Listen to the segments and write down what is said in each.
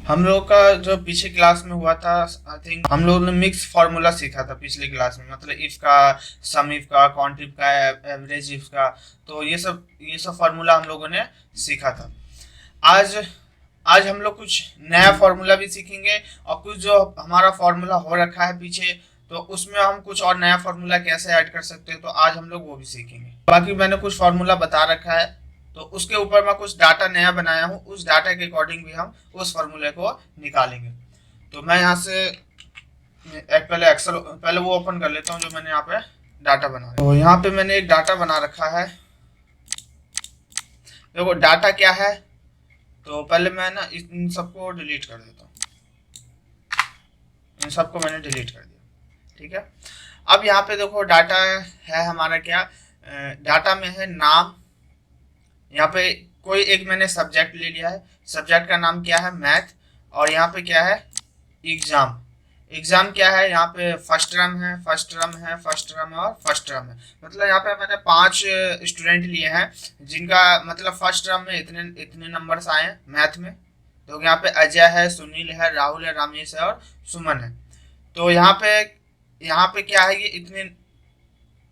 हम लोग का जो पिछले क्लास में हुआ था, आई थिंक हम लोगों ने मिक्स फार्मूला सीखा था पिछले क्लास में, मतलब इफ का, सम इफ का, कॉन्ट इफ का, एवरेज इफ का। तो ये सब फार्मूला हम लोगों ने सीखा था। आज आज हम लोग कुछ नया फार्मूला भी सीखेंगे, और कुछ जो हमारा फार्मूला हो रखा है पीछे, तो उसमें हम कुछ और नया फार्मूला कैसे ऐड कर सकते हैं, तो आज हम लोग वो भी सीखेंगे। बाकी मैंने कुछ फार्मूला बता रखा है, तो उसके ऊपर मैं कुछ डाटा नया बनाया हूँ, उस डाटा के अकॉर्डिंग भी हम उस फार्मूले को निकालेंगे। तो मैं यहाँ से एक पहले वो ओपन कर लेता हूँ जो मैंने यहाँ पे डाटा बनाया। तो यहाँ पे मैंने एक डाटा बना रखा है। देखो डाटा क्या है, तो पहले मैं ना इन सबको डिलीट कर देता हूँ। इन सबको मैंने डिलीट कर दिया, ठीक है। अब यहाँ पे देखो डाटा है हमारा क्या, डाटा में है नाम। यहाँ पे कोई एक मैंने सब्जेक्ट ले लिया है, सब्जेक्ट का नाम क्या है, मैथ। और यहाँ पे क्या है, एग्जाम। एग्जाम क्या है, यहाँ पे फर्स्ट टर्म है, फर्स्ट टर्म है, फर्स्ट टर्म है और फर्स्ट टर्म है। मतलब यहाँ पे मैंने 5 स्टूडेंट लिए हैं, जिनका मतलब फर्स्ट टर्म में इतने इतने नंबर्स आए हैं मैथ में। तो यहाँ पे अजय है, सुनील है, राहुल है, रमेश है और सुमन है। तो यहाँ पे क्या है, ये इतने,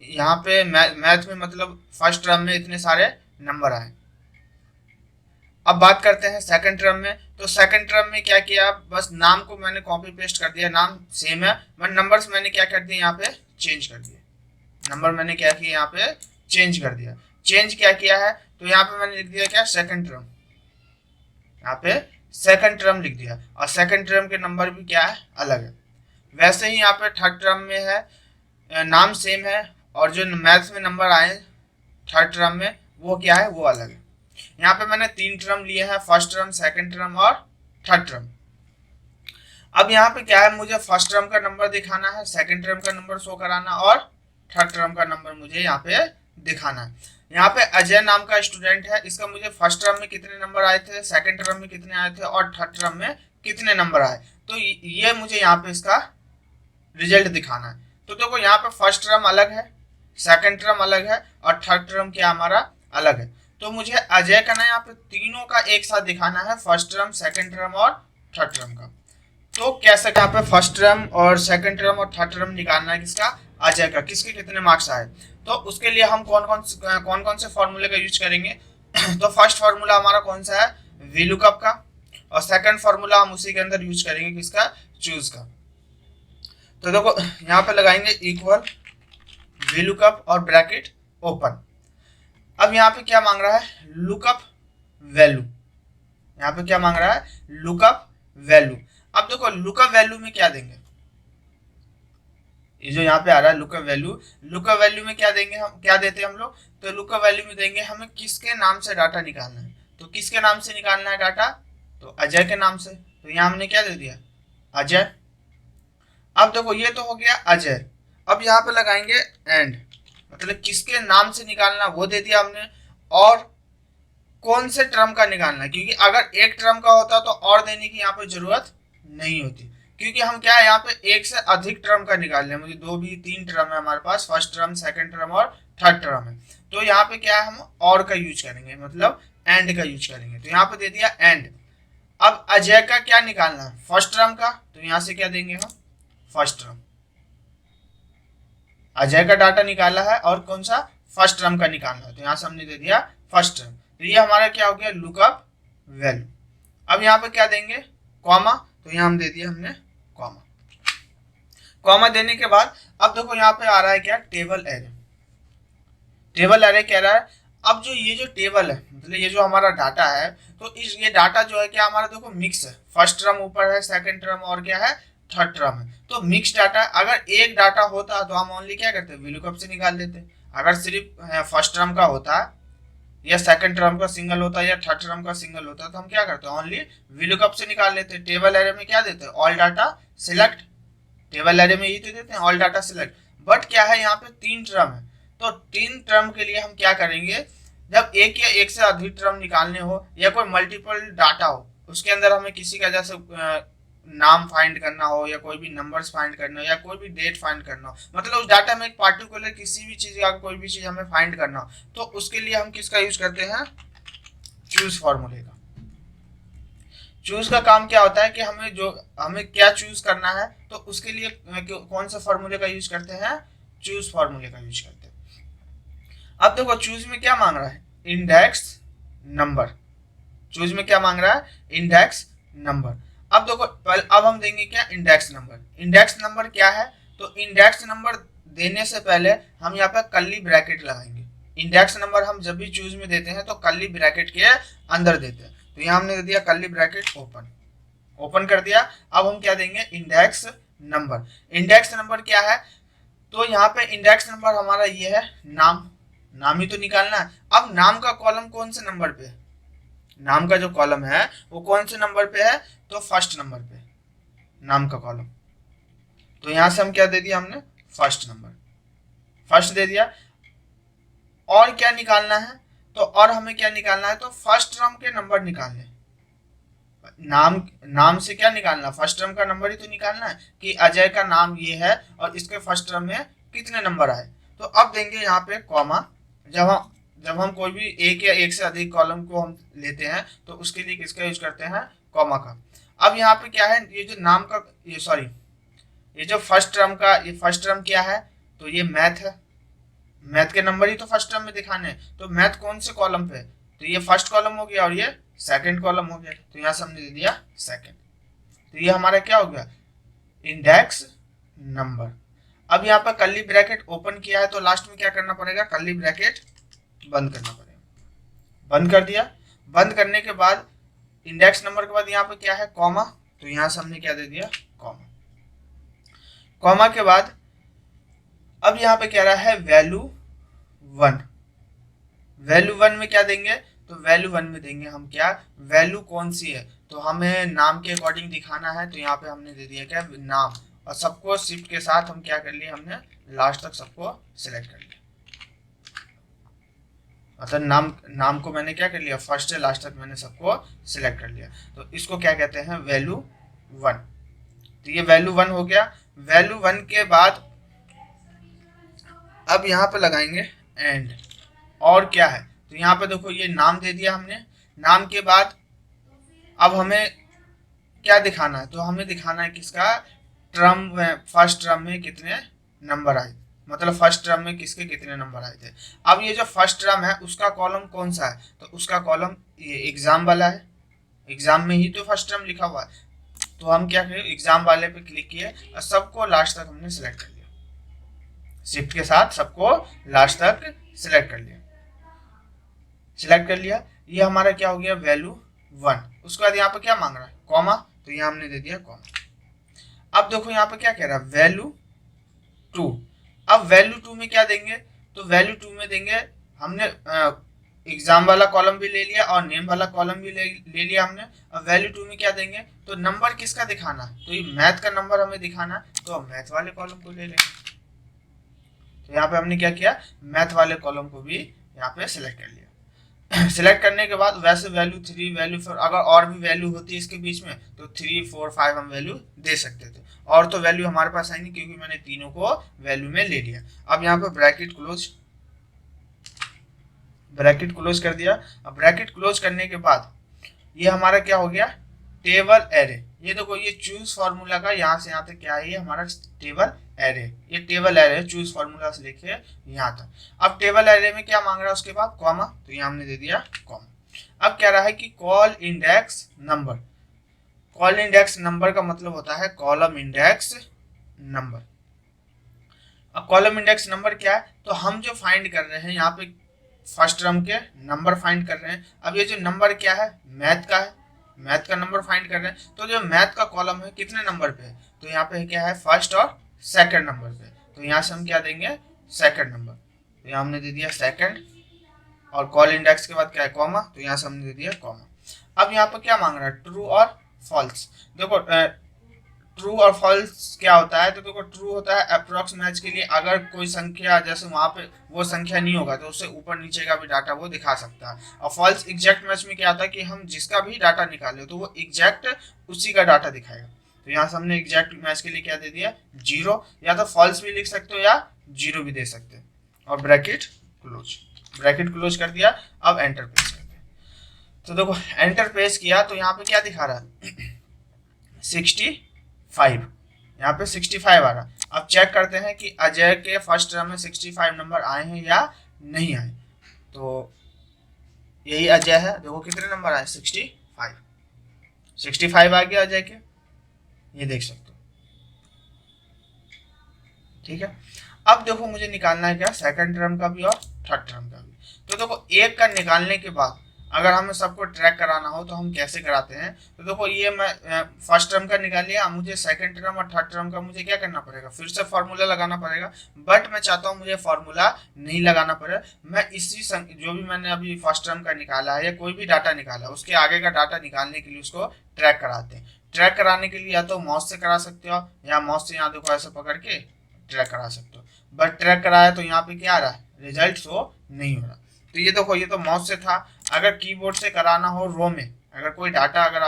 यहाँ पे मैथ में मतलब फर्स्ट टर्म में इतने सारे नंबर आए। अब बात करते हैं सेकंड टर्म में। तो सेकंड टर्म में क्या किया, बस नाम को मैंने कॉपी पेस्ट कर दिया, नाम सेम है, बट नंबर्स मैंने क्या कर दिए, यहाँ पे चेंज कर दिए। नंबर मैंने क्या किया, यहाँ पे चेंज कर दिया। चेंज क्या किया है, तो यहाँ पे मैंने लिख दिया क्या, सेकंड टर्म। यहाँ पे सेकंड टर्म लिख दिया, और सेकंड टर्म के नंबर भी क्या है, अलग है। वैसे ही यहाँ पे थर्ड टर्म में है, नाम सेम है, और जो मैथ्स में नंबर आए थर्ड टर्म में वो क्या है, वो अलग है। यहाँ पे मैंने 3 टर्म लिए हैं, फर्स्ट टर्म, सेकंड टर्म और थर्ड टर्म। अब यहाँ पे क्या है, मुझे फर्स्ट टर्म का नंबर दिखाना है, सेकंड टर्म का नंबर शो कराना, और थर्ड टर्म का नंबर मुझे यहाँ पे दिखाना है। यहाँ पे अजय नाम का स्टूडेंट है, इसका मुझे फर्स्ट टर्म में कितने नंबर आए थे, सेकंड टर्म में कितने आए थे और थर्ड टर्म में कितने नंबर आए। तो ये मुझे यहाँ पे इसका रिजल्ट दिखाना है। तो देखो यहाँ पे फर्स्ट टर्म अलग है, सेकंड टर्म अलग है और थर्ड टर्म क्या हमारा अलग है। तो मुझे अजय का ना यहाँ पे तीनों का एक साथ दिखाना है, फर्स्ट टर्म, सेकंड टर्म और थर्ड टर्म का। तो कैसे यहाँ पे फर्स्ट टर्म और सेकंड टर्म और थर्ड टर्म निकालना है किसका, अजय का, किसके कितने मार्क्स आए। तो उसके लिए हम कौन कौन से फॉर्मूले का यूज करेंगे। तो फर्स्ट फार्मूला हमारा कौन सा है, वीलुकअप का, और सेकंड फार्मूला हम उसी के अंदर यूज करेंगे किसका, चूज का। तो देखो यहाँ पे लगाएंगे इक्वल वीलुकअप और ब्रैकेट ओपन। अब यहाँ पे क्या मांग रहा है, लुकअप वैल्यू। यहाँ पे क्या मांग रहा है, लुकअप वैल्यू। अब देखो लुकअप वैल्यू में क्या देंगे, ये जो यहाँ पे आ रहा है लुकअप वैल्यू, लुकअप वैल्यू में क्या देंगे, हम क्या देते हैं हम लोग, तो लुकअप वैल्यू में देंगे हमें किसके नाम से डाटा निकालना है। तो किसके नाम से निकालना है डाटा, तो अजय के नाम से। तो यहाँ हमने क्या दे दिया, अजय। अब देखो ये तो हो गया अजय। अब यहाँ पे लगाएंगे एंड, मतलब किसके नाम से निकालना वो दे दिया हमने, और कौन से टर्म का निकालना है, क्योंकि अगर एक टर्म का होता तो और देने की यहाँ पे जरूरत नहीं होती, क्योंकि हम क्या है यहाँ पे एक से अधिक टर्म का निकाल रहे हैं। मुझे 3 टर्म है हमारे पास, फर्स्ट टर्म, सेकंड टर्म और थर्ड टर्म है। तो यहाँ पे क्या है, हम और का यूज करेंगे, मतलब एंड का यूज करेंगे। तो यहाँ पे दे दिया एंड। अब अजय का क्या निकालना है, फर्स्ट टर्म का, तो यहाँ से क्या देंगे हम, फर्स्ट टर्म। अजय का डाटा निकाला है और कौन सा, फर्स्ट टर्म का निकालना है, तो यहाँ से हमने दे दिया फर्स्ट टर्म। तो ये हमारा क्या हो गया, लुकअप वैल्यू। अब यहाँ पे क्या देंगे, कॉमा। तो यहाँ हम दे दिया हमने कॉमा। कॉमा देने के बाद अब देखो यहाँ पे आ रहा है क्या, टेबल एरे। टेबल एरे कह रहा है, अब जो ये जो टेबल है, मतलब ये जो हमारा डाटा है, तो ये डाटा जो है क्या हमारा, देखो मिक्स है, फर्स्ट टर्म ऊपर है, सेकंड टर्म और क्या है, थर्ड टर्म है। तो मिक्स डाटा, अगर एक डाटा होता तो हम ओनली क्या करते, वीलुकअप से निकाल लेते। अगर सिर्फ फर्स्ट टर्म का होता, या सेकंड टर्म का सिंगल होता, या थर्ड टर्म का सिंगल होता, तो हम क्या करते, ओनली वीलुकअप से निकाल लेते। टेबल एरे में क्या देते, all data select. Table array में ये तो देते हैं ऑल डाटा सिलेक्ट। बट क्या है, यहाँ पे 3 टर्म है, तो 3 टर्म के लिए हम क्या करेंगे, जब एक या एक से अधिक टर्म निकालने हो, या कोई मल्टीपल डाटा हो, उसके अंदर हमें किसी का जैसे नाम फाइंड करना हो, या कोई भी नंबर्स फाइंड करना हो, या कोई भी डेट फाइंड करना हो, मतलब उस डाटा में एक पार्टिकुलर किसी भी चीज का कोई भी चीज हमें फाइंड करना हो, तो उसके लिए हम किसका यूज करते हैं, चूज फॉर्मूले का। चूज का काम क्या होता है कि हमें क्या चूज करना है, तो उसके लिए कौन सा फॉर्मूले का यूज करते हैं, चूज फॉर्मूले का यूज करते हैं। अब देखो चूज में क्या मांग रहा है, इंडेक्स नंबर। चूज में क्या मांग रहा है, इंडेक्स नंबर। अब देखो अब हम देंगे क्या, इंडेक्स नंबर। इंडेक्स नंबर क्या है, तो इंडेक्स नंबर देने से पहले हम यहाँ पे कर्ली ब्रैकेट लगाएंगे। इंडेक्स नंबर हम जब भी चूज में देते हैं तो कर्ली ब्रैकेट के अंदर देते हैं। तो यहाँ हमने दे दिया कर्ली ब्रैकेट ओपन, ओपन कर दिया। अब हम क्या देंगे, इंडेक्स नंबर। इंडेक्स नंबर क्या है, तो यहाँ पे इंडेक्स नंबर हमारा ये है नाम, नाम ही तो निकालना है। अब नाम का कॉलम कौन से नंबर पे है, नाम का जो कॉलम है वो कौन से नंबर पे है, तो फर्स्ट नंबर पे नाम का कॉलम। तो यहां से हम क्या दे दिया, हमने फर्स्ट नंबर, फर्स्ट दे दिया। और क्या निकालना है, तो और हमें क्या निकालना है, तो फर्स्ट टर्म के नंबर निकालने। नाम से क्या निकालना, फर्स्ट टर्म का नंबर ही तो निकालना है कि अजय का नाम ये है और इसके फर्स्ट टर्म में कितने नंबर आए। तो अब देंगे यहाँ पे कॉमा। जब हम कोई भी एक या एक से अधिक कॉलम को हम लेते हैं तो उसके लिए किसका यूज करते हैं, कॉमा का। अब यहाँ पे क्या है, ये जो नाम का ये जो फर्स्ट टर्म का, ये फर्स्ट टर्म क्या है, तो ये मैथ है। मैथ के नंबर ही तो फर्स्ट टर्म में दिखाने हैं। तो मैथ कौन से कॉलम पे है, तो ये फर्स्ट कॉलम हो गया और ये सेकंड कॉलम हो गया। तो यहाँ से हमने दे दिया सेकंड। तो ये हमारा क्या हो गया, इंडेक्स नंबर। अब यहाँ पर कर्ली ब्रैकेट ओपन किया है तो लास्ट में क्या करना पड़ेगा, कर्ली ब्रैकेट बंद करना पड़ेगा। बंद कर दिया। बंद करने के बाद इंडेक्स नंबर के बाद यहाँ पे क्या है, कॉमा। तो यहाँ से हमने क्या दे दिया, कॉमा। कॉमा के बाद अब यहाँ पे कह रहा है वैल्यू 1। वैल्यू 1 में क्या देंगे, तो वैल्यू 1 में देंगे हम क्या, वैल्यू कौन सी है, तो हमें नाम के अकॉर्डिंग दिखाना है। तो यहाँ पे हमने दे दिया क्या, नाम। और सबको शिफ्ट के साथ हम क्या कर लिए, हमने लास्ट तक सबको सिलेक्ट कर लिया। मतलब नाम को मैंने क्या कर लिया, फर्स्ट से लास्ट तक मैंने सबको सिलेक्ट कर लिया। तो इसको क्या कहते हैं, वैल्यू 1। तो ये वैल्यू 1 हो गया। वैल्यू 1 के बाद अब यहाँ पे लगाएंगे एंड। और क्या है, तो यहाँ पे देखो ये नाम दे दिया हमने। नाम के बाद अब हमें क्या दिखाना है, तो हमें दिखाना है किसका, टर्म में, फर्स्ट टर्म में कितने नंबर आए, मतलब फर्स्ट टर्म में किसके कितने नंबर आए थे। अब ये जो फर्स्ट टर्म है उसका कॉलम कौन सा है, तो उसका कॉलम ये एग्जाम वाला है। एग्जाम में ही तो फर्स्ट टर्म लिखा हुआ है। तो हम क्या करें, एग्जाम वाले पे क्लिक किए और सबको लास्ट तक हमने सिलेक्ट कर लिया। शिफ्ट के साथ सबको लास्ट तक सिलेक्ट कर लिया। सिलेक्ट कर लिया, ये हमारा क्या हो गया, वैल्यू 1। उसके बाद यहाँ पे क्या मांग रहा है, कॉमा। तो यहाँ हमने दे दिया कॉमा। अब देखो यहाँ पे क्या कह रहा है, वैल्यू 2। अब वैल्यू 2 में क्या देंगे, तो वैल्यू 2 में देंगे हमने एग्जाम वाला कॉलम भी ले लिया और नेम वाला कॉलम भी ले लिया हमने। अब वैल्यू 2 में क्या देंगे, तो नंबर किसका दिखाना, तो ये मैथ का नंबर हमें दिखाना, तो हम मैथ वाले कॉलम को ले लेंगे। तो यहाँ पे हमने क्या किया, मैथ वाले कॉलम को भी यहाँ पे सिलेक्ट कर लिया। सिलेक्ट करने के बाद वैसे वैल्यू 3, वैल्यू 4, अगर और भी वैल्यू होती है इसके बीच में तो 3, 4, 5 हम वैल्यू दे सकते थे। और तो वैल्यू हमारे पास आई नहीं क्योंकि मैंने तीनों को वैल्यू में ले लिया। अब यहाँ पे ब्रैकेट क्लोज कर दिया। अब ब्रैकेट क्लोज करने के बाद ये हमारा क्या हो गया, टेबल एरे। ये देखो ये चूज फार्मूला का यहाँ से यहाँ तक क्या है, ये हमारा टेबल एरे। ये टेबल एरे चूज फार्मूला से लेके यहाँ तक। अब टेबल एरे में क्या मांग रहा है, उसके बाद कॉमा। तो यहाँ हमने दे दिया कॉमा। अब कह रहा है कि call index number. Call index number का मतलब होता है कॉलम इंडेक्स नंबर। अब कॉलम इंडेक्स नंबर क्या है, तो हम जो फाइंड कर रहे हैं यहाँ पे फर्स्ट टर्म के नंबर फाइंड कर रहे हैं। अब ये जो नंबर क्या है, मैथ का है, मैथ का नंबर फाइंड कर रहे हैं। तो जो मैथ का कॉलम है कितने नंबर पे है, तो यहाँ पे क्या है, फर्स्ट और सेकंड नंबर पे। तो यहाँ से हम क्या देंगे, सेकंड नंबर। तो यहाँ हमने दे दिया सेकंड और कॉल इंडेक्स के बाद क्या है, कॉमा। तो यहाँ से हमने दे दिया कॉमा। अब यहाँ पे क्या मांग रहा है, ट्रू और फॉल्स। देखो ट्रू और फॉल्स क्या होता है, तो देखो ट्रू होता है अप्रोक्स मैच के लिए, अगर कोई संख्या जैसे वहां पे वो संख्या नहीं होगा तो उससे ऊपर नीचे का भी डाटा वो दिखा सकता है। और फॉल्स एग्जैक्ट मैच में क्या होता है कि हम जिसका भी डाटा निकाले तो वो एग्जैक्ट उसी का डाटा दिखाएगा। तो यहाँ से हमने एग्जैक्ट मैच के लिए क्या दे दिया, 0, या तो फॉल्स भी लिख सकते हो या 0 भी दे सकते हो। और ब्रैकेट क्लोज कर दिया। अब एंटर प्रेस कर दिया। तो देखो एंटर प्रेस किया तो यहाँ पे क्या दिखा रहा है 65, यहाँ पे 65 आ रहा। अब चेक करते हैं कि अजय के फर्स्ट टर्म में 65 नंबर आए हैं या नहीं आए। तो यही अजय है, देखो कितने नंबर आए 65 आ गया अजय के, ये देख सकते हो। ठीक है, अब देखो मुझे निकालना है क्या सेकंड टर्म का भी और थर्ड टर्म का भी। तो देखो एक का निकालने के बाद अगर हमें सबको ट्रैक कराना हो तो हम कैसे कराते हैं। तो देखो ये मैं फर्स्ट टर्म का निकाल लिया, मुझे सेकंड टर्म और थर्ड टर्म का मुझे क्या करना पड़ेगा, फिर से फार्मूला लगाना पड़ेगा। बट मैं चाहता हूँ मुझे फार्मूला नहीं लगाना पड़े, मैं इसी जो भी मैंने अभी फर्स्ट टर्म का निकाला है या कोई भी डाटा निकाला है उसके आगे का डाटा निकालने के लिए उसको ट्रैक कराते हैं। ट्रैक कराने के लिए या तो माउस से करा सकते हो या माउस से यहाँ देखो ऐसे पकड़ के ट्रैक करा सकते हो। बट ट्रैक कराया तो यहाँ पे क्या आ रहा है, रिजल्ट शो नहीं हो रहा। तो ये देखो ये तो माउस से था। अगर कीबोर्ड से कराना हो रो में, अगर कोई डाटा अगर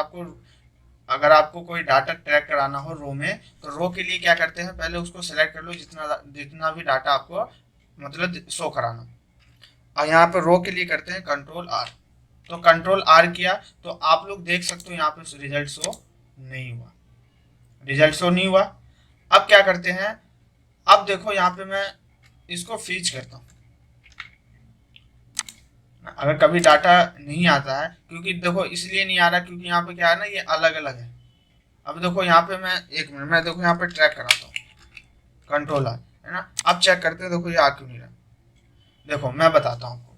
आपको कोई डाटा ट्रैक कराना हो रो में, तो रो के लिए क्या करते हैं, पहले उसको सिलेक्ट कर लो जितना भी डाटा आपको मतलब शो कराना। और यहाँ पे रो के लिए करते हैं कंट्रोल आर। तो कंट्रोल आर किया तो आप लोग देख सकते हो यहाँ पे रिजल्ट शो नहीं हुआ, रिजल्ट शो नहीं हुआ। अब क्या करते हैं, अब देखो यहाँ पे मैं इसको फीच करता हूँ। अगर कभी डाटा नहीं आता है, क्योंकि देखो इसलिए नहीं आ रहा क्योंकि यहाँ पे क्या है ना, ये अलग अलग है। अब देखो यहाँ पे मैं एक मिनट मैं देखो यहाँ पे ट्रैक कराता हूँ कंट्रोल आर, है ना। अब चेक करते हैं, देखो ये आ क्यों नहीं रहा। देखो मैं बताता हूँ आपको।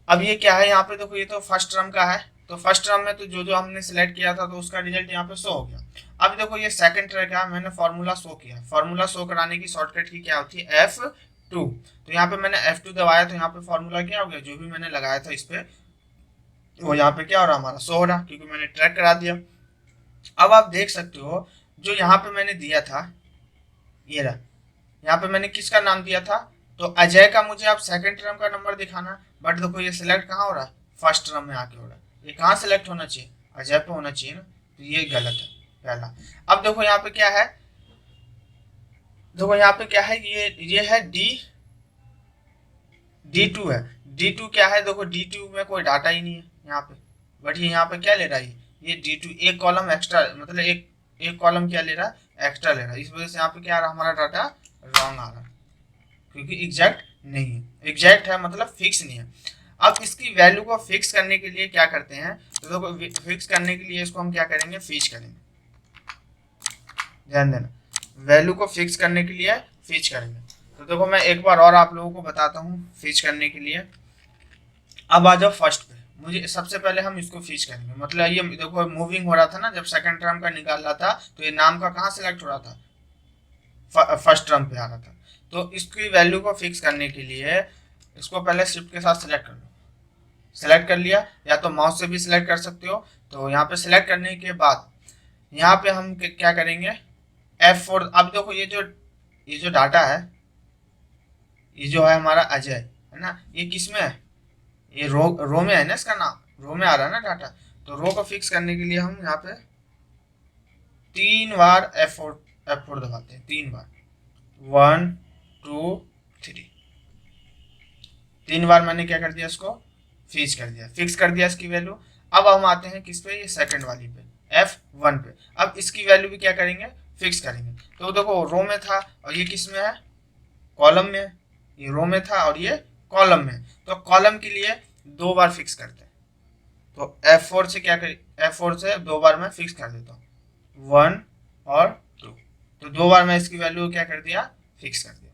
अब ये क्या है, यहाँ पे देखो ये तो फर्स्ट टर्म का है, तो फर्स्ट टर्म में तो जो हमने सिलेक्ट किया था तो उसका रिजल्ट यहाँ पे शो हो गया। अब देखो ये सेकंड टर्म का मैंने फॉर्मूला शो किया। फॉर्मूला शो कराने की शॉर्टकट की क्या होती है, F2। तो यहाँ पे मैंने F2 दबाया तो यहाँ पे फॉर्मूला क्या हो गया, जो भी मैंने लगाया था इस पे वो यहाँ पे क्या हो रहा हमारा शो हो रहा, क्योंकि मैंने ट्रैक करा दिया। अब आप देख सकते हो जो यहाँ पे मैंने दिया था ये रहा, यहाँ पे मैंने किसका नाम दिया था, तो अजय का मुझे अब सेकंड टर्म का नंबर दिखाना। बट देखो ये सिलेक्ट कहाँ हो रहा है, फर्स्ट टर्म में आके हो रहा है। ये कहाँ सिलेक्ट होना चाहिए, अजय पे होना चाहिए ना, तो ये गलत है पहला। अब देखो यहाँ पे क्या है, देखो यहाँ पे क्या है, ये है D2 है। D2 क्या है, देखो D2 में कोई डाटा ही नहीं है यहाँ पे। बट ये यहाँ पे क्या ले रहा है, ये D2 एक कॉलम एक्स्ट्रा, मतलब एक कॉलम क्या ले रहा है, एक्स्ट्रा ले रहा है। इस वजह से यहाँ पे क्या आ रहा है, हमारा डाटा रॉन्ग आ रहा है, क्योंकि एग्जैक्ट नहीं है। एग्जैक्ट है मतलब फिक्स नहीं है। अब इसकी वैल्यू को फिक्स करने के लिए क्या करते हैं, तो देखो फिक्स करने के लिए इसको हम क्या करेंगे, फिच करेंगे। ध्यान देना, वैल्यू को फिक्स करने के लिए फिच करेंगे। तो देखो मैं एक बार और आप लोगों को बताता हूँ फिच करने के लिए। अब आ जाओ फर्स्ट पे, मुझे सबसे पहले हम इसको फिच करेंगे। मतलब ये देखो मूविंग हो रहा था ना, जब सेकंड टर्म का निकाल रहा था तो ये नाम का कहाँ सिलेक्ट हो रहा था, फर्स्ट टर्म पे आ रहा था। तो इसकी वैल्यू को फिक्स करने के लिए इसको पहले शिफ्ट के साथ सिलेक्ट कर लो। सिलेक्ट कर लिया, या तो माउस से भी सिलेक्ट कर सकते हो। तो यहाँ पे सिलेक्ट करने के बाद यहाँ पे हम क्या करेंगे, F4। अब देखो ये जो डाटा है, ये जो है हमारा अजय है ना, ये किस में है, ये रो में है ना, इसका नाम रो में आ रहा है ना डाटा। तो रो को फिक्स करने के लिए हम यहाँ पे 3 बार F4 दबाते हैं, 3 बार 1 2 3। 3 बार मैंने क्या कर दिया, इसको फिक्स कर दिया, फिक्स कर दिया इसकी वैल्यू। अब हम आते हैं किस पे, ये सेकंड वाली पे F1 पे। अब इसकी वैल्यू भी क्या करेंगे, फिक्स करेंगे। तो देखो रो में था और ये किस में है, कॉलम में है। ये रो में था और ये कॉलम में। तो कॉलम के लिए 2 बार फिक्स करते हैं। तो F4 से क्या करें, F4 से 2 बार मैं फिक्स कर देता हूँ 1 और 2। तो 2 बार मैं इसकी वैल्यू क्या कर दिया, फिक्स कर दिया।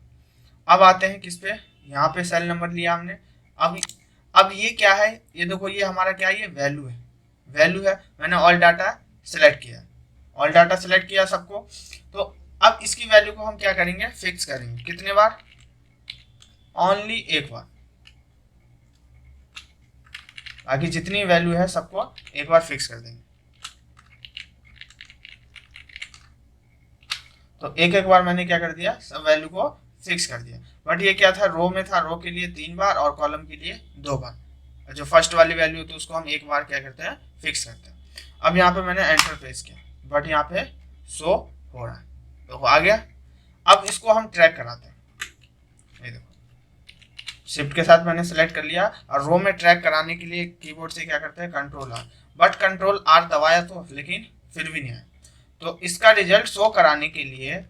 अब आते हैं किस पे, यहाँ पे सेल नंबर लिया हमने। अब ये क्या है, ये देखो ये हमारा क्या है, ये वैल्यू है, वैल्यू है। मैंने ऑल डाटा सिलेक्ट किया, ऑल डाटा सिलेक्ट किया सबको। तो अब इसकी वैल्यू को हम क्या करेंगे, फिक्स करेंगे। कितने बार, ओनली एक बार। बाकी जितनी वैल्यू है सबको एक बार फिक्स कर देंगे। तो एक बार मैंने क्या कर दिया, सब वैल्यू को फिक्स कर दिया। बट ये क्या था, रो में था, रो के लिए 3 बार और कॉलम के लिए 2 बार। जो फर्स्ट वाली वैल्यू होती है उसको हम एक बार क्या करते हैं, फिक्स करते हैं। अब यहाँ पे मैंने एंटर प्रेस किया, बट यहाँ पे शो हो रहा है, तो आ गया। अब इसको हम ट्रैक कराते हैं। ये देखो शिफ्ट के साथ मैंने सेलेक्ट कर लिया, और रो में ट्रैक कराने के लिए कीबोर्ड से क्या करते हैं, control R, but control R दबाया तो लेकिन फिर भी नहीं आया। तो इसका रिजल्ट शो कराने के लिए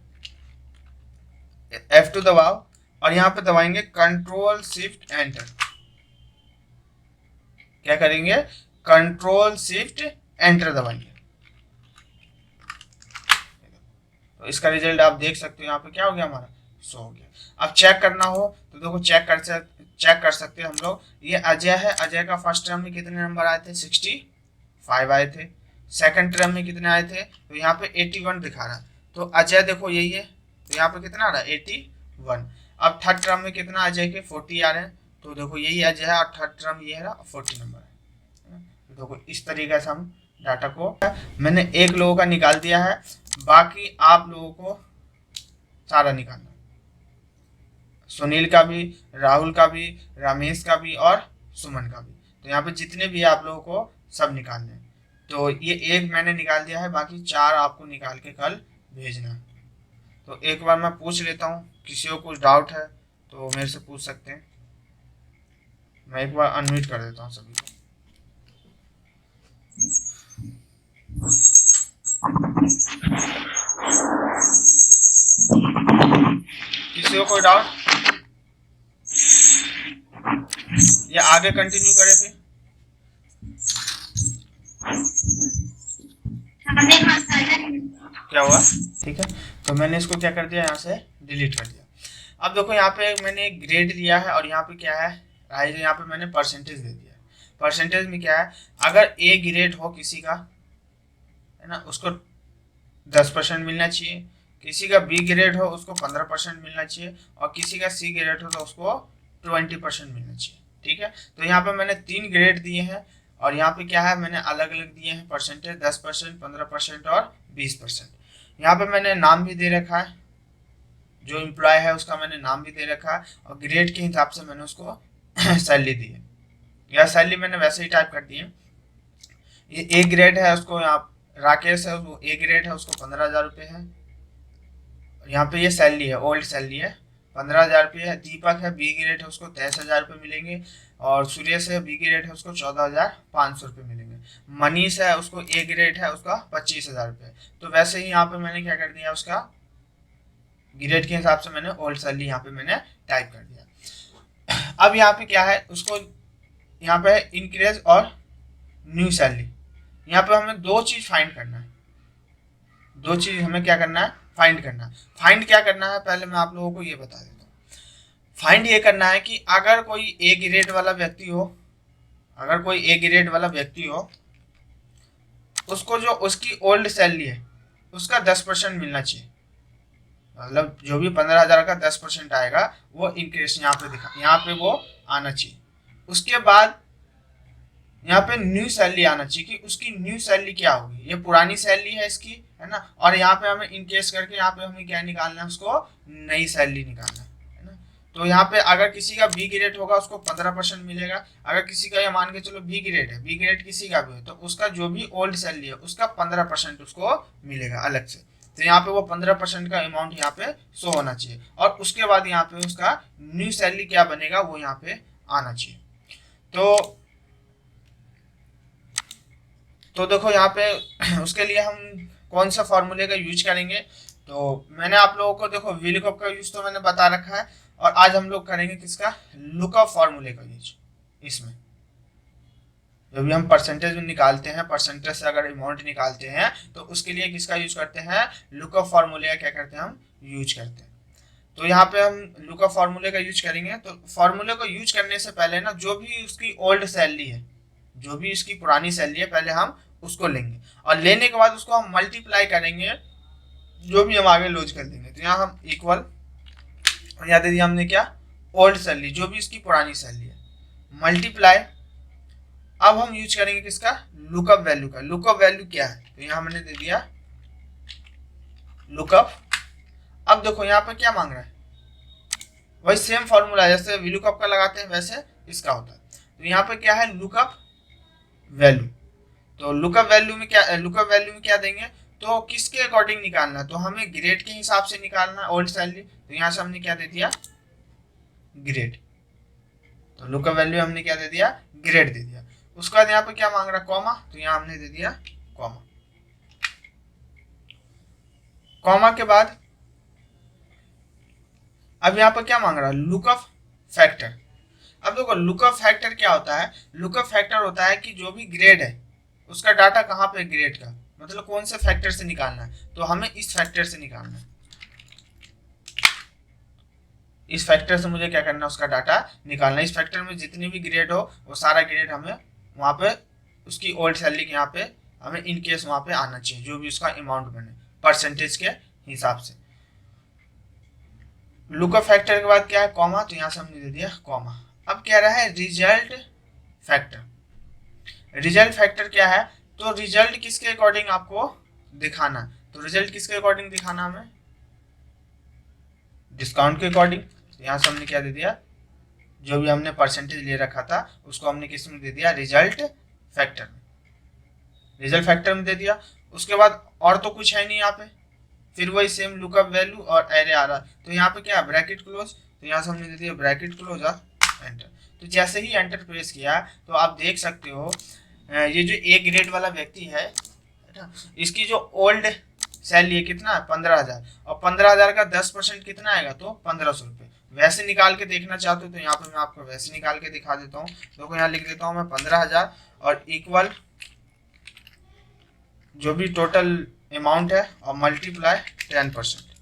F2 दबाओ, और यहाँ पे दबाएंगे कंट्रोल शिफ्ट एंटर। क्या करेंगे, कंट्रोल शिफ्ट एंटर दबाएंगे। तो इसका रिजल्ट आप देख सकते हो, यहाँ पे क्या हो गया, हमारा शो हो गया। अब चेक करना हो तो देखो चेक कर सकते हैं हम लोग। ये अजय है, अजय का फर्स्ट टर्म में कितने नंबर आए थे, 65 आए थे। सेकंड टर्म में कितने आए थे, तो यहाँ पे 81 दिखा रहा है। तो अजय देखो यही है, तो यहाँ पे कितना आ रहा है, 81। अब थर्ड टर्म में कितना अजय के 40 आ रहे हैं, तो देखो यही अजय है, और थर्ड टर्म ये है 40 नंबर है। तो देखो इस तरीके से हम डाटा को, मैंने एक लोगों का निकाल दिया है, बाकी आप लोगों को सारा निकालना, सुनील का भी, राहुल का भी, रमेश का भी और सुमन का भी। तो यहाँ पे जितने भी आप लोगों को सब निकालने हैं। तो ये एक मैंने निकाल दिया है, बाकी 4 आपको निकाल के कल भेजना है। तो एक बार मैं पूछ लेता हूँ, किसी को कुछ डाउट है तो मेरे से पूछ सकते हैं। मैं एक बार अनम्यूट कर देता हूँ सभी को। किसी को कोई डाउट, या आगे कंटिन्यू करें फिर? क्या हुआ, ठीक है। तो मैंने इसको क्या कर दिया, यहाँ से डिलीट कर दिया। अब देखो यहाँ पे मैंने एक ग्रेड दिया है, और यहाँ पे क्या है, यहाँ पे मैंने परसेंटेज दे दिया है। परसेंटेज में क्या है, अगर ए ग्रेड हो किसी का, है ना, उसको 10% मिलना चाहिए। किसी का बी ग्रेड हो उसको 15% मिलना चाहिए, और किसी का सी ग्रेड हो तो उसको 20% मिलना चाहिए। ठीक है, तो यहाँ पे मैंने 3 ग्रेड दिए हैं, और यहाँ पे क्या है, मैंने अलग अलग दिए हैं परसेंटेज, 10%, 15% और 20%। यहाँ पे मैंने नाम भी दे रखा है, जो एम्प्लॉय है उसका मैंने नाम भी दे रखा है, और ग्रेड के हिसाब से मैंने उसको सैलरी दी है। यह सैलरी मैंने वैसे ही टाइप कर दी है। ये ए ग्रेड है, उसको यहाँ राकेश है, वो ए ग्रेड है, उसको 15,000 रुपये है। यहाँ पे ये सैलरी है, ओल्ड सैलरी है, 15,000 रुपये है। दीपक है, बी ग्रेड है, उसको 23,000 रुपये मिलेंगे। और सुरेश है, बी ग्रेड है, उसको 14,500 रुपये मिलेंगे। मनीष है, उसको ए ग्रेड है, उसका 25,000 रुपये। तो वैसे ही यहाँ पे मैंने क्या कर दिया, उसका ग्रेड के हिसाब से मैंने ओल्ड सैलरी यहाँ पे मैंने टाइप कर दिया। अब यहाँ पे क्या है, उसको यहाँ पे इंक्रीज और न्यू सैलरी, यहाँ पे हमें 2 चीज फाइंड करना है। 2 चीज हमें क्या करना है, फाइंड करना है। फाइंड क्या करना है, पहले मैं आप लोगों को ये बता देता हूँ। फाइंड ये करना है कि अगर कोई ए ग्रेड वाला व्यक्ति हो, अगर कोई ए ग्रेड वाला व्यक्ति हो, उसको जो उसकी ओल्ड सैलरी है उसका 10% मिलना चाहिए। मतलब जो भी 15,000 का 10% आएगा वो इंक्रीज यहाँ पे दिखा, यहाँ पे वो आना चाहिए। उसके बाद यहाँ पे न्यू सैलरी आना चाहिए कि उसकी न्यू सैलरी क्या होगी, ये पुरानी सैलरी है इसकी, है ना। और यहाँ पे हमें इनकेस करके यहाँ पे हमें क्या निकालना है, उसको नई सैलरी निकालना है ना। तो यहाँ पे अगर किसी का बी ग्रेड होगा उसको 15% मिलेगा। अगर किसी का, ये मान के चलो बी ग्रेड है, बी ग्रेड किसी का भी है, तो उसका जो भी ओल्ड सैलरी है उसका 15% उसको मिलेगा अलग से। तो यहाँ पे वो 15% का अमाउंट यहाँ पे शो होना चाहिए, और उसके बाद यहाँ पे उसका न्यू सैलरी क्या बनेगा वो यहाँ पे आना चाहिए। तो देखो यहाँ पे उसके लिए हम कौन सा फॉर्मूले का यूज करेंगे, तो मैंने आप लोगों को देखो VLOOKUP का यूज तो मैंने बता रखा है, और आज हम लोग करेंगे किसका, लुकअप फॉर्मूले का यूज। इसमें जो भी हम परसेंटेज में निकालते हैं, परसेंटेज से अगर अमाउंट निकालते हैं तो उसके लिए किसका यूज करते हैं, लुकअप फॉर्मूले का क्या करते हैं, हम यूज करते हैं। तो यहाँ पे हम लुकअप फॉर्मूले का यूज करेंगे। तो फॉर्मूले को यूज करने से पहले ना, जो भी उसकी ओल्ड सैलरी है, जो भी इसकी पुरानी सैलरी है, पहले हम उसको लेंगे, और लेने के बाद उसको हम मल्टीप्लाई करेंगे, जो भी हम आगे लॉज कर देंगे। तो यहाँ हम इक्वल, यहाँ दे दिया हमने क्या, ओल्ड सैलरी, जो भी इसकी पुरानी सैलरी है, मल्टीप्लाई। अब हम यूज करेंगे किसका, लुकअप वैल्यू का। लुकअप वैल्यू क्या है, तो यहाँ मैंने दे दिया लुकअप। अब देखो यहाँ पे क्या मांग रहा है, वही सेम फॉर्मूला, जैसे VLOOKUP का लगाते हैं वैसे इसका होता है। तो यहाँ पे क्या है, लुकअप वैल्यू। तो लुकअप वैल्यू में क्या देंगे, तो किसके अकॉर्डिंग निकालना है, तो हमें ग्रेड के हिसाब से निकालना है ओल्ड सैलरी। तो यहाँ से हमने क्या दे दिया, ग्रेड। तो लुकअप वैल्यू हमने क्या दे दिया, ग्रेड दे दिया। उसके बाद यहाँ पे क्या मांग रहा, कॉमा, तो यहाँ हमने दे दिया कॉमा। कॉमा के बाद अब यहाँ पर क्या मांग रहा है, लुकअप फैक्टर। अब देखो लुकअप फैक्टर क्या होता है, लुकअप फैक्टर होता है कि जो भी ग्रेड है उसका डाटा कहाँ पे, ग्रेड का मतलब कौन से फैक्टर से निकालना है, तो हमें इस फैक्टर से निकालना है। इस फैक्टर से मुझे क्या करना है, उसका डाटा निकालना है। इस फैक्टर में जितनी भी ग्रेड हो वो सारा ग्रेड हमें वहाँ पे उसकी ओल्ड सैलरी के यहाँ पे हमें इन केस वहाँ पे आना चाहिए, जो भी उसका अमाउंट बने परसेंटेज के हिसाब से। लुकअप फैक्टर के बाद क्या है, कॉमा, तो यहाँ से हमने दे दिया कॉमा। अब कह रहा है रिजल्ट फैक्टर। रिजल्ट फैक्टर क्या है, तो रिजल्ट किसके अकॉर्डिंग आपको दिखाना, तो रिजल्ट किसके अकॉर्डिंग दिखाना हमें, डिस्काउंट के अकॉर्डिंग। तो यहाँ से हमने क्या दे दिया, जो भी हमने परसेंटेज ले रखा था उसको हमने किस में दे दिया, रिजल्ट फैक्टर में, रिजल्ट फैक्टर में दे दिया। उसके बाद और तो कुछ है नहीं यहाँ पे, फिर वही सेम लुकअप वैल्यू और एरे आ रहा, तो यहाँ पे क्या ब्रैकेट क्लोज, तो यहाँ से हमने दे दिया ब्रैकेट क्लोज और एंटर। तो जैसे ही एंटर प्रेस किया तो आप देख सकते हो ये जो ए ग्रेड वाला व्यक्ति है इसकी जो ओल्ड सैलरी है कितना है, 15,000, और 15,000 का 10% कितना आएगा, तो 1,500 रुपये। वैसे निकाल के देखना चाहते हो तो यहाँ पे मैं आपको वैसे निकाल के दिखा देता हूँ। देखो यहाँ लिख देता हूँ मैं 15,000 और इक्वल जो भी टोटल अमाउंट है और मल्टीप्लाई 10%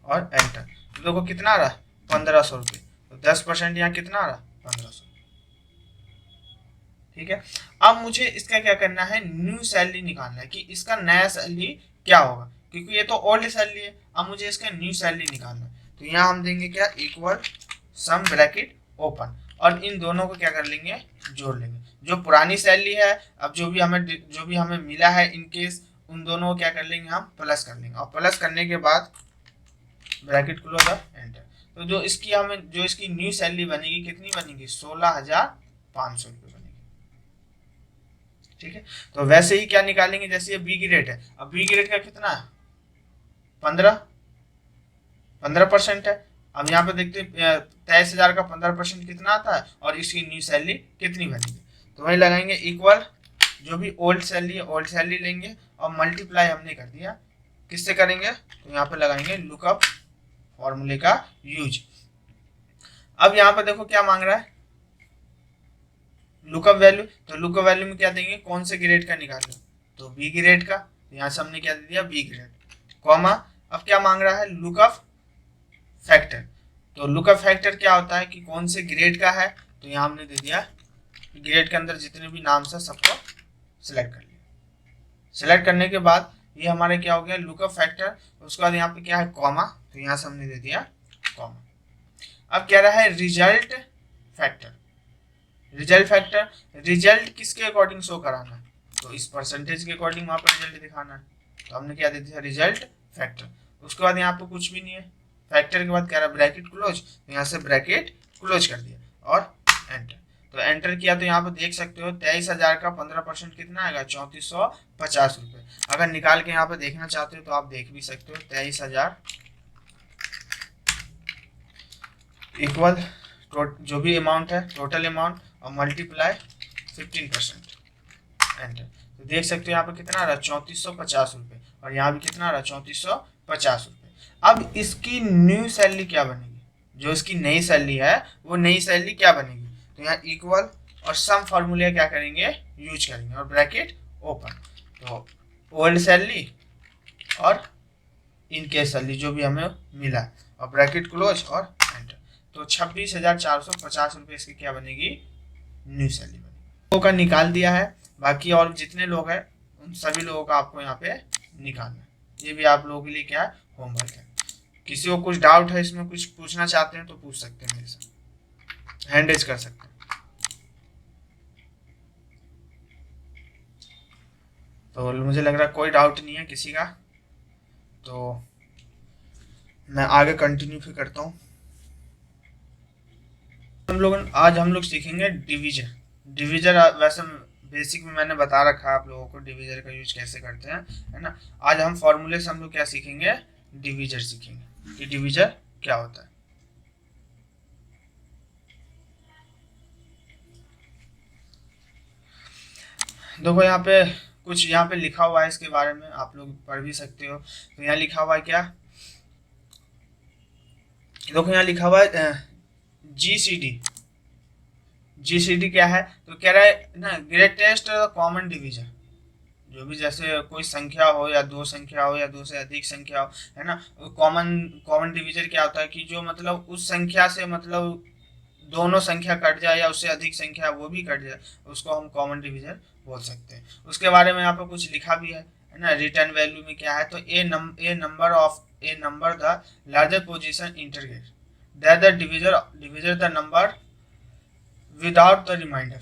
और एंटर। तो देखो कितना आ रहा है, 1,500 रुपये। तो 10% यहाँ कितना आ रहा, 1,500। ठीक है, अब मुझे इसका क्या करना है, न्यू सैलरी निकालना है कि इसका नया सैलरी क्या होगा, क्योंकि ये तो ओल्ड सैलरी है। अब मुझे इसका न्यू सैलरी निकालना है, तो यहाँ हम देंगे क्या, इक्वल सम ब्रैकेट ओपन, और इन दोनों को क्या कर लेंगे, जोड़ लेंगे। जो पुरानी सैलरी है, अब जो भी हमें मिला है इन केस, उन दोनों को क्या कर लेंगे, हम प्लस कर लेंगे, और प्लस करने के बाद ब्रैकेट क्लोज और एंटर। तो जो इसकी न्यू सैलरी बनेगी कितनी बनेगी, 16,500 रुपये बनेगी। ठीक है, तो वैसे ही क्या निकालेंगे, जैसे ये बी ग्रेड है, अब बी ग्रेड का कितना है, 15% है। अब यहाँ पे देखते हैं 23,000 का 15% कितना आता है और इसकी न्यू सैलरी कितनी बनेगी, तो वही लगाएंगे इक्वल जो भी ओल्ड सैलरी है ओल्ड सैलरी लेंगे और मल्टीप्लाई हमने कर दिया, किससे करेंगे, तो यहाँ पे लगाएंगे लुकअप फॉर्मूले का यूज। अब यहाँ पे देखो क्या मांग रहा है, लुकअप वैल्यू, तो लुकअप वैल्यू में क्या देंगे, कौन से ग्रेड का निकालो, तो बी ग्रेड का, तो यहाँ से हमने क्या दे दिया, बी ग्रेड, कॉमा। अब क्या मांग रहा है, लुकअप फैक्टर। तो लुकअप फैक्टर क्या होता है कि कौन से ग्रेड का है, तो यहाँ हमने दे दिया ग्रेड के अंदर जितने भी नाम है सबको सिलेक्ट कर लिया। सिलेक्ट करने के बाद ये हमारे क्या हो गया, लुकअप फैक्टर। उसके बाद यहाँ पे क्या है, कॉमा, तो यहाँ से हमने दे दिया कॉमा। अब कह रहा है result factor. Result factor, result किसके अकॉर्डिंग शो कराना है, तो इस परसेंटेज के अकॉर्डिंग वहाँ पर रिजल्ट दिखाना है, तो हमने क्या दे दिया, रिजल्ट फैक्टर। उसके बाद यहाँ पे कुछ भी नहीं है, फैक्टर के बाद कह रहा है ब्रैकेट क्लोज, तो यहाँ से ब्रैकेट क्लोज कर दिया और एंटर। तो एंटर किया तो यहाँ पे देख सकते हो 23,000 का 15% कितना आएगा, 3,450 रुपये। अगर निकाल के यहाँ पे देखना चाहते हो तो आप देख भी सकते हो, 23,000 इक्वल जो भी अमाउंट है टोटल अमाउंट और मल्टीप्लाई 15% एंटर। तो देख सकते हो यहाँ पे कितना आ रहा है, 3,450 रुपये, और यहाँ भी कितना आ रहा है, 3,450 रुपये। अब इसकी न्यू सैलरी क्या बनेगी, जो इसकी नई सैलरी है वो नई सैलरी क्या बनेगी, तो यहाँ इक्वल और सम फॉर्मूले क्या करेंगे, यूज करेंगे और ब्रैकेट ओपन। तो ओल्ड सैलरी और इनके सैलरी जो भी हमें मिला है और ब्रैकेट क्लोज और एंटर। तो 26,450 रुपये इसकी क्या बनेगी, न्यू सैलरी बनेगी। लोगों का निकाल दिया है, बाकी और जितने लोग हैं उन सभी लोगों का आपको यहाँ पे निकालना है। ये भी आप लोगों के लिए क्या है, होमवर्क है। किसी को कुछ डाउट है इसमें, कुछ पूछना चाहते हैं तो पूछ सकते हैं, मेरे से हैंड रेज कर सकते हैं। तो मुझे लग रहा है कोई डाउट नहीं है किसी का, तो मैं आगे कंटिन्यू फिर करता हूँ। आज हम लोग सीखेंगे डिवीजर। डिवीजर वैसे बेसिक में मैंने बता रखा है आप लोगों को डिवीजर का यूज कैसे करते हैं, है ना। आज हम फॉर्मूले से हम लोग क्या सीखेंगे, डिवीजर सीखेंगे कि डिवीजर क्या होता है। देखो यहाँ पे कुछ यहाँ पे लिखा हुआ है, इसके बारे में आप लोग पढ़ भी सकते हो। तो यहाँ लिखा हुआ है क्या, देखो यहाँ लिखा हुआ है GCD। GCD क्या है, तो कह रहा है ना ग्रेटेस्ट कॉमन डिवीजन। जो भी जैसे कोई संख्या हो या दो संख्या हो या दो से अधिक संख्या हो, है ना, कॉमन कॉमन डिवीजर क्या होता है कि जो मतलब उस संख्या से मतलब दोनों संख्या कट जाए या उससे अधिक संख्या वो भी कट जाए, उसको हम कॉमन डिवीजर बोल सकते हैं। उसके बारे में यहाँ पर कुछ लिखा भी है ना। रिटर्न वैल्यू में क्या है, तो a number the larger position integrate that the divisor the number without the remainder.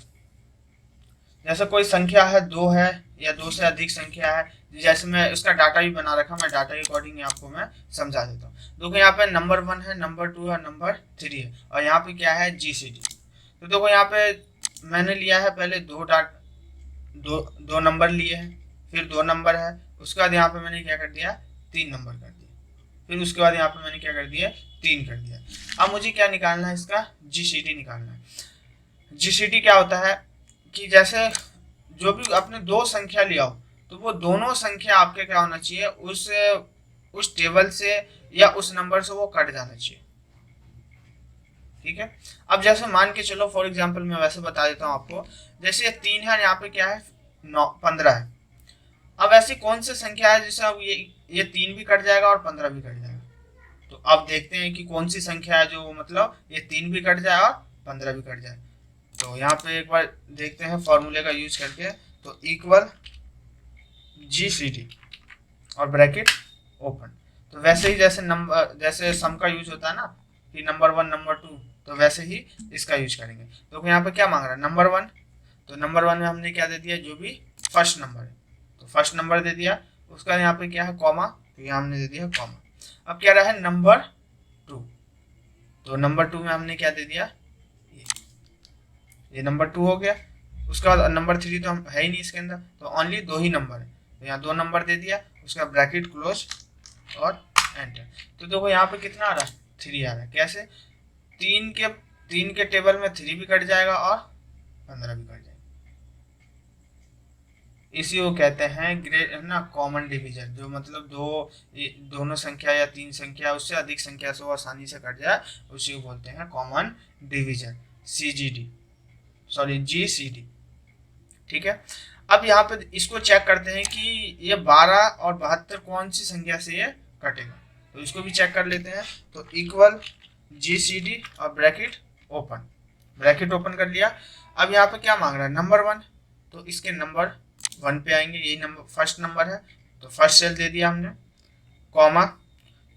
जैसे कोई संख्या है, दो है या दो से अधिक संख्या है, जैसे मैं उसका डाटा भी बना रखा, मैं डाटा के अकॉर्डिंग आपको मैं समझा देता हूँ। देखो यहाँ पे नंबर 1 है, नंबर 2 है, नंबर 3 है, और यहाँ पे क्या है GCD। तो देखो यहाँ पे मैंने लिया है पहले दो नंबर लिए हैं, फिर 2 नंबर है, उसके बाद यहाँ पे मैंने क्या कर दिया, 3 नंबर कर दिया, फिर उसके बाद यहाँ पे मैंने क्या कर दिया, 3 कर दिया। अब मुझे क्या निकालना है, इसका GCD निकालना है। GCD क्या होता है कि जैसे जो भी आपने दो संख्या लिया हो, तो वो दोनों संख्या आपके क्या होना चाहिए, उस टेबल से या उस नंबर से वो कट जाना चाहिए। ठीक है। अब जैसे मान के चलो, फॉर एग्जांपल मैं वैसे बता देता हूँ आपको, जैसे ये 3 है, यहाँ पे क्या है 15 है। अब ऐसी कौन सी संख्या है जिससे अब ये 3 भी कट जाएगा और 15 भी कट जाएगा। तो अब देखते हैं कि कौन सी संख्या है जो मतलब ये 3 भी कट जाए और 15 भी कट जाए। तो यहाँ पे एक बार देखते हैं फॉर्मूले का यूज करके। तो इक्वल GCD और ब्रैकेट ओपन। तो वैसे ही जैसे सम का यूज होता है ना कि नंबर 1 नंबर 2, तो वैसे ही इसका यूज करेंगे। तो यहाँ पे क्या मांग रहा है, नंबर 1। तो नंबर 1 में हमने क्या दे दिया, जो भी फर्स्ट नंबर है, तो फर्स्ट नंबर दे दिया। उसका यहाँ पे क्या है कॉमा, तो यहाँ हमने दे दिया कॉमा। अब क्या रहा है नंबर 2। तो नंबर 2 में हमने क्या दे दिया, ये नंबर 2 हो गया। उसके बाद नंबर 3 तो हम है ही नहीं इसके अंदर, तो ओनली 2 ही नंबर है, तो यहाँ 2 नंबर दे दिया। उसका ब्रैकेट क्लोज और एंटर। तो देखो यहाँ पे कितना आ रहा है, 3 आ रहा है। कैसे, 3 के टेबल में 3 भी कट जाएगा और 15 भी कट जाएगा। इसी को कहते हैं ग्रेट ना कॉमन डिवीजन, जो मतलब दोनों संख्या या 3 संख्या उससे अधिक संख्या से वो आसानी से कट जाए, उसी को बोलते हैं कॉमन डिवीजन, GCD। ठीक है। अब यहाँ पे इसको चेक करते हैं कि ये 12 और 72 कौन सी संख्या से ये कटेगा, तो इसको भी चेक कर लेते हैं। तो इक्वल GCD और ब्रैकेट ओपन कर लिया। अब यहाँ पे क्या मांग रहा है, नंबर 1, तो इसके नंबर 1 पे आएंगे, यही नंबर फर्स्ट नंबर है, तो फर्स्ट सेल दे दिया हमने, कॉमा।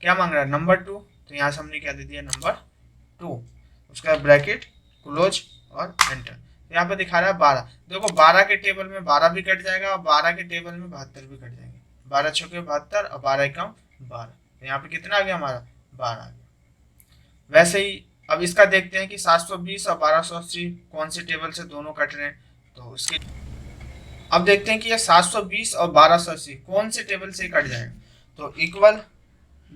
क्या मांग रहा है, नंबर 2, तो यहाँ से हमने क्या दे दिया, नंबर 2। उसका ब्रैकेट क्लोज और एंटर। यहाँ पे दिखा रहा है 12। देखो 12 के टेबल में 12 भी कट जाएगा और 12 के टेबल में 72 भी कट जाएंगे। 12 छक्के 72 और 12 एकम 12, तो यहाँ पे कितना आ गया हमारा, 12 आ गया। वैसे ही अब इसका देखते हैं कि 720 और 1280 कौन से टेबल से दोनों कट रहे हैं। तो इसके अब देखते हैं कि ये 720 और 1280 कौन से टेबल से कट जाएगा। तो इक्वल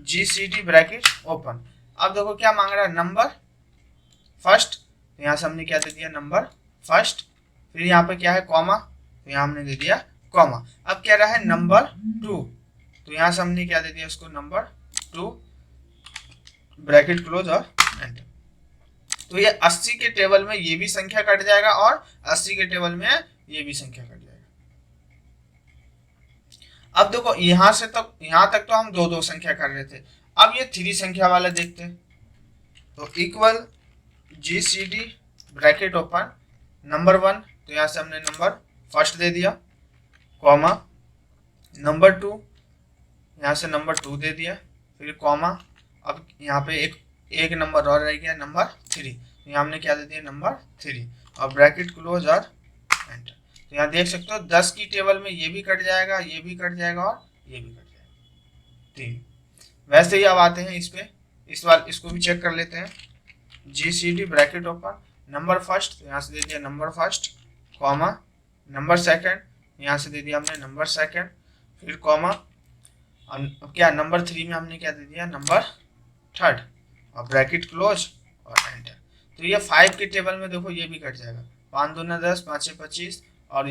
GCD ब्रैकेट ओपन। अब देखो क्या मांग रहा है, नंबर फर्स्ट, तो यहाँ से हमने क्या दे दिया, नंबर फर्स्ट। फिर यहाँ पे क्या है कॉमा, तो यहाँ हमने दे दिया कॉमा। अब क्या रहा है नंबर 2, तो यहाँ से हमने क्या दे दिया इसको, नंबर 2, ब्रैकेट क्लोज और एंटर। तो ये 80 के टेबल में ये भी संख्या कट जाएगा और 80 के टेबल में ये भी संख्या कट जाएगा। अब देखो यहाँ तक तो हम दो संख्या कर रहे थे। अब ये 3 संख्या वाला देखते हैं। तो equal GCD bracket open, number 1, तो यहाँ से हमने नंबर फर्स्ट दे दिया, कॉमा, नंबर 2, यहाँ से नंबर 2 दे दिया, फिर कॉमा। अब यहाँ पे एक नंबर और रह गया, नंबर 3, तो यहाँ हमने क्या दे दिया, नंबर 3, और ब्रैकेट क्लोज और एंटर। तो यहाँ देख सकते हो 10 की टेबल में ये भी कट जाएगा, ये भी कट जाएगा और ये भी कट जाएगा। ठीक, वैसे ही अब आते हैं इस पे, इस बार इसको भी चेक कर लेते हैं। GCD bracket open, number first, तो यहाँ से दे दिया number first, comma, number second, यहाँ से दे दिया हमने नंबर सेकंड, फिर कॉमा। अब क्या नंबर 3 में हमने क्या दे दिया, नंबर थर्ड, और ब्रैकेट क्लोज और एंटर। तो ये 5 के टेबल में देखो ये भी कट जाएगा, 5 दूना 10, 5 से 25, और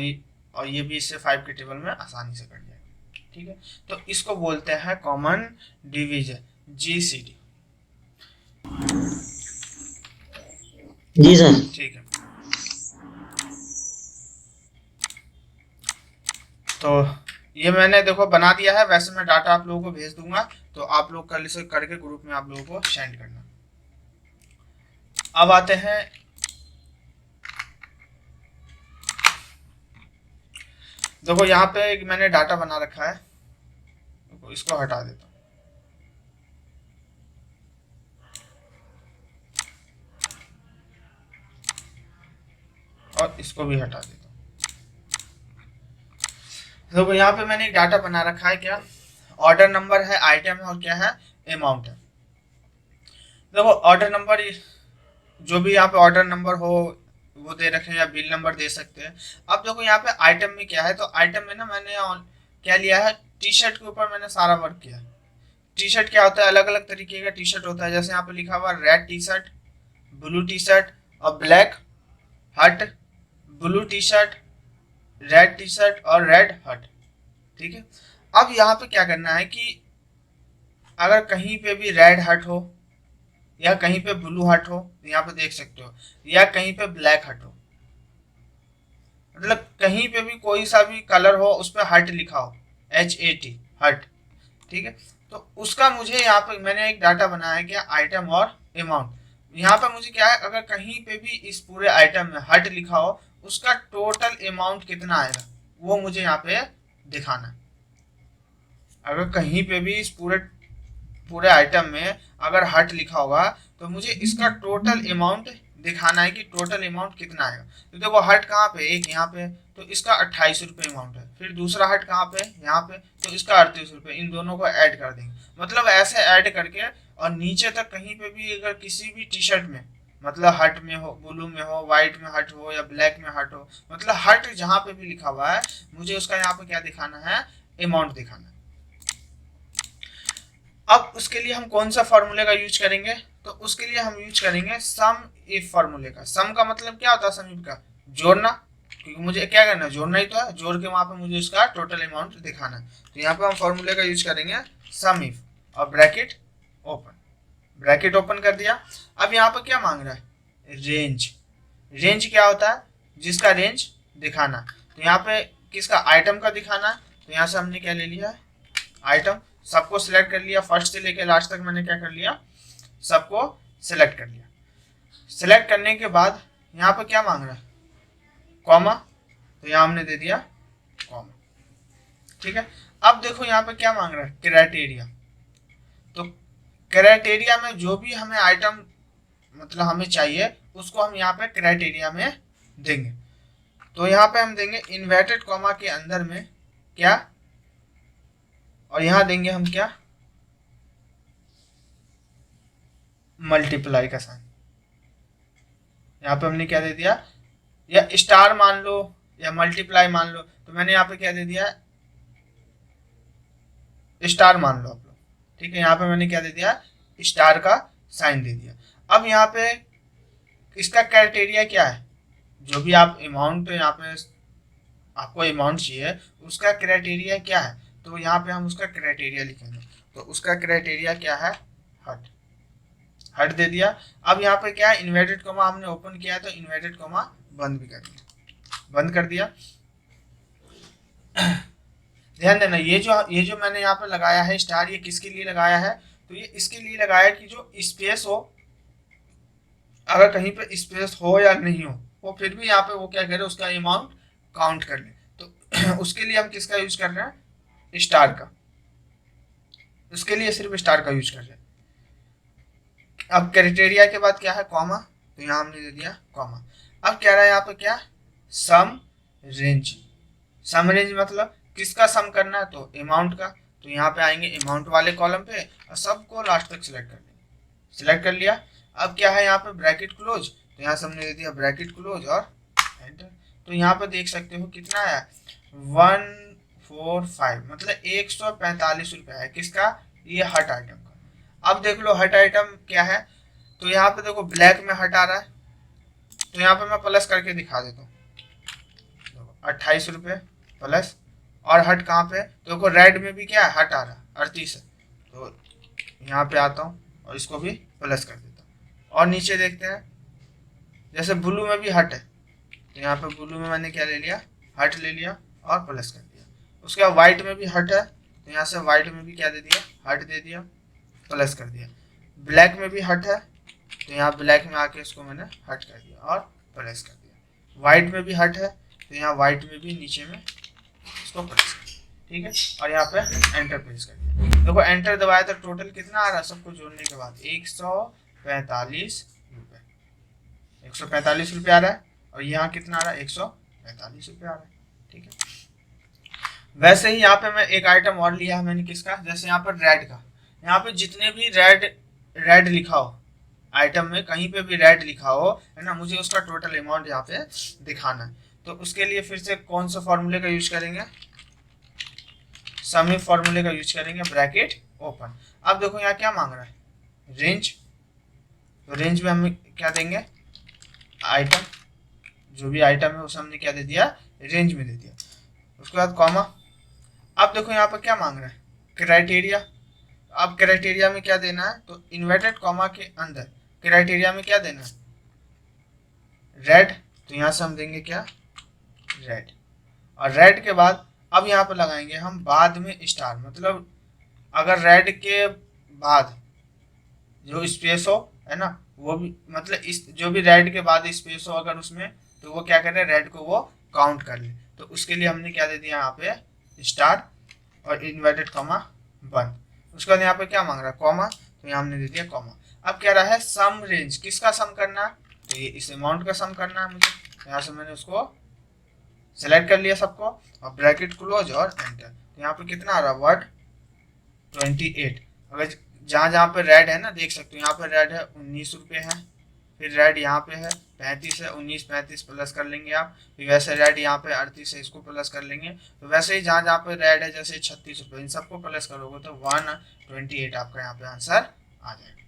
और ये भी इससे 5 के टेबल में आसानी से कट जाएगा। ठीक है, तो इसको बोलते हैं कॉमन डिवीजन, GCD। जी सर। ठीक है, तो ये मैंने देखो बना दिया है। वैसे मैं डाटा आप लोगों को भेज दूंगा, तो आप लोग कल इसे करके ग्रुप में आप लोगों को सेंड करना। अब आते हैं, देखो यहाँ पे एक मैंने डाटा बना रखा है, इसको हटा देता हूँ। और इसको भी हटा देता हूँ। देखो यहाँ पे मैंने एक डाटा बना रखा है, क्या ऑर्डर नंबर है, आइटम है और क्या है अमाउंट है। देखो ऑर्डर नंबर, जो भी यहाँ पे ऑर्डर नंबर हो वो दे रखे हैं, या बिल नंबर दे सकते हैं। अब देखो यहाँ पे आइटम में क्या है, तो आइटम में ना मैंने क्या लिया है, टी शर्ट के ऊपर मैंने सारा वर्क किया। टी शर्ट क्या होता है, अलग अलग तरीके का टी शर्ट होता है। जैसे यहाँ पे लिखा हुआ red T shirt, blue T shirt और ब्लैक हट, blue T shirt, red T shirt और रेड हट। ठीक है, अब यहाँ पे क्या करना है कि अगर कहीं पे भी रेड हट हो या कहीं पे ब्लू हट हो, यहाँ पे देख सकते हो, या कहीं पे ब्लैक हट हो, मतलब कहीं पे भी कोई सा भी कलर हो उस पर हट लिखा हो, HAT हट। ठीक है, तो उसका मुझे यहाँ पे मैंने एक डाटा बनाया है, क्या आइटम और अमाउंट। यहाँ पे मुझे क्या है, अगर कहीं पे भी इस पूरे आइटम में हट लिखा हो, उसका टोटल अमाउंट कितना आएगा वो मुझे यहाँ पे दिखाना है। अगर कहीं पे भी इस पूरे पूरे आइटम में अगर हट लिखा होगा, तो मुझे इसका टोटल अमाउंट दिखाना है कि टोटल अमाउंट कितना आएगा। तो देखो हट कहाँ पे, एक यहाँ पे, तो इसका 28 रुपये अमाउंट है। फिर दूसरा हट कहाँ पे, यहाँ पे, तो इसका 38 रुपये। इन दोनों को ऐड कर देंगे, मतलब ऐसे ऐड करके, और नीचे तक कहीं पे भी अगर किसी भी टी शर्ट में, मतलब हट में हो, ब्लू में हो, व्हाइट में हट हो या ब्लैक में हट हो, मतलब हट जहाँ पे भी लिखा हुआ है, मुझे उसका यहाँ पे क्या दिखाना है, अमाउंट दिखाना है। अब उसके लिए हम कौन सा फॉर्मूले का यूज करेंगे, तो उसके लिए हम यूज करेंगे सम इफ फॉर्मूले का। सम का मतलब क्या होता है, सम इफ का जोड़ना, क्योंकि मुझे क्या करना है, जोड़ना ही तो है, जोड़ के वहां पे मुझे इसका टोटल अमाउंट दिखाना है। तो यहाँ पे हम फॉर्मूले का यूज करेंगे सम इफ, और ब्रैकेट ओपन, ब्रैकेट ओपन कर दिया। अब यहाँ पे क्या मांग रहा है, रेंज। रेंज क्या होता है, जिसका रेंज दिखाना। तो यहाँ पे किसका, आइटम का दिखाना है। तो यहाँ से हमने क्या ले लिया, आइटम, सबको सिलेक्ट कर लिया, फर्स्ट से लेकर लास्ट तक मैंने क्या कर लिया, सबको सिलेक्ट कर लिया। सिलेक्ट करने के बाद यहाँ पे क्या मांग रहा है, कॉमा, तो यहाँ हमने दे दिया कॉमा। ठीक है, अब देखो यहाँ पे क्या मांग रहा है, क्राइटेरिया। तो क्राइटेरिया में जो भी हमें आइटम मतलब हमें चाहिए, उसको हम यहाँ पे क्राइटेरिया में देंगे। तो यहाँ पे हम देंगे इन्वर्टेड कॉमा के अंदर में क्या, और यहाँ देंगे हम क्या, मल्टीप्लाई का साइन। यहाँ पे हमने क्या दे दिया, या स्टार मान लो या मल्टीप्लाई मान लो, तो मैंने यहाँ पे क्या दे दिया, स्टार मान लो आप लोग। ठीक है, यहाँ पे मैंने क्या दे दिया, स्टार का साइन दे दिया। अब यहाँ पे इसका क्राइटेरिया क्या है, जो भी आप अमाउंट यहाँ पे आपको अमाउंट चाहिए, उसका क्राइटेरिया क्या है, तो यहाँ पे हम उसका क्राइटेरिया लिखेंगे। तो उसका क्राइटेरिया क्या है, हट, हट दे दिया। अब यहाँ पे क्या है, इन्वर्टेड कॉमा हमने ओपन किया है, तो इन्वर्टेड कॉमा बंद भी कर दिया, बंद कर दिया। ध्यान देना, ये जो मैंने यहाँ पे लगाया है स्टार, ये किसके लिए लगाया है, तो ये इसके लिए लगाया कि जो स्पेस हो, अगर कहीं पे स्पेस हो या नहीं हो, वो फिर भी यहाँ पे वो क्या करे, उसका अमाउंट काउंट कर ले। तो उसके लिए हम किसका यूज कर रहे हैं, स्टार का। उसके लिए सिर्फ स्टार का यूज कर रहे हैं। अब क्राइटेरिया के बाद क्या है, कॉमा, तो यहाँ हमने दे दिया कॉमा। अब कह रहा है यहाँ पे क्या, सम रेंज। सम रेंज मतलब किसका सम करना है, तो अमाउंट का। तो यहाँ पे आएंगे अमाउंट वाले कॉलम पे और सबको लास्ट तक सिलेक्ट कर लेंगे, सिलेक्ट कर लिया। अब क्या है यहाँ पे ब्रैकेट क्लोज, तो यहाँ से हमने दे दिया ब्रैकेट क्लोज और एंटर। तो यहाँ पे देख सकते हो कितना है, 145, मतलब 145 रुपये है किसका, ये हट आइटम का। अब देख लो हट आइटम क्या है, तो यहाँ पे देखो ब्लैक में हट आ रहा है, तो यहाँ पे मैं प्लस करके दिखा देता हूँ। 28 रुपये प्लस, और हट कहाँ पे, तो देखो रेड में भी क्या है, हट आ रहा 38 है, तो यहाँ पे आता हूँ और इसको भी प्लस कर देता हूँ। और नीचे देखते हैं, जैसे ब्लू में भी हट है, तो यहाँ पे ब्लू में मैंने क्या ले लिया, हट ले लिया और प्लस कर दिया। उसके बाद व्हाइट में भी हट है, तो यहाँ से व्हाइट में भी क्या दे दिया, हट दे दिया, प्लस कर दिया। ब्लैक में भी हट है, तो यहाँ ब्लैक में आके इसको मैंने हट कर दिया और प्लस कर दिया। व्हाइट में भी हट है, तो यहाँ व्हाइट में भी नीचे में इसको प्रेस कर दिया, ठीक है। और यहाँ पे एंटर प्रेस कर दिया। देखो एंटर दबाया तो टोटल कितना आ रहा है सबको जोड़ने के बाद, 145 रुपये, 145 रुपये आ रहा है। और यहाँ कितना आ रहा है, 145 रुपये आ रहा है, ठीक है। वैसे ही यहाँ पे मैं एक आइटम और लिया है मैंने, किसका, जैसे यहाँ पर रेड का, यहाँ पे जितने भी रेड लिखा हो आइटम में, कहीं पे भी रेड लिखा हो, है ना, मुझे उसका टोटल अमाउंट यहाँ पे दिखाना है। तो उसके लिए फिर से कौन सा फॉर्मूले का यूज करेंगे, समी फॉर्मूले का यूज करेंगे, ब्रैकेट ओपन। अब देखो यहाँ क्या मांग रहा है, रेंज, तो रेंज में हम क्या देंगे, आइटम, जो भी आइटम है उसे हमने क्या दे दिया, रेंज में दे दिया। उसके बाद कॉमा। अब देखो यहाँ पर क्या मांग रहा है, क्राइटेरिया। अब क्राइटेरिया में क्या देना है, तो इन्वर्टेड कॉमा के अंदर क्राइटेरिया में क्या देना है, रेड, तो यहाँ से हम देंगे क्या, रेड। और रेड के बाद अब यहाँ पर लगाएंगे हम बाद में स्टार, मतलब अगर रेड के बाद जो स्पेस हो, है ना, वो भी, मतलब इस जो भी रेड के बाद स्पेस हो अगर उसमें, तो वो क्या करे, रेड को वो काउंट कर ले। तो उसके लिए हमने क्या दे दिया यहाँ पे, स्टार और इन्वर्टेड कॉमा बंद। उसके बाद यहाँ पे क्या मांग रहा है, कॉमा, तो यहाँ हमने दे दिया कॉमा। अब कह रहा है सम रेंज, किसका सम करना है, तो ये इस अमाउंट का सम करना है मुझे। यहाँ से मैंने उसको सेलेक्ट कर लिया सबको, और ब्रैकेट क्लोज और एंटर। तो यहाँ पे कितना आ रहा है, 128। अगर जहाँ जहाँ पे रेड है ना, देख सकते हो यहाँ पे रेड है 19 रुपये है, फिर रेड यहाँ पे है 35 है, 19 35 प्लस कर लेंगे आप। फिर वैसे रेड यहाँ पे 38 है, इसको प्लस कर लेंगे। तो वैसे ही जहाँ जहाँ पे रेड है, जैसे 36 रुपये, इन सबको प्लस करोगे तो 128 आपका यहाँ पे आंसर आ जाएगा।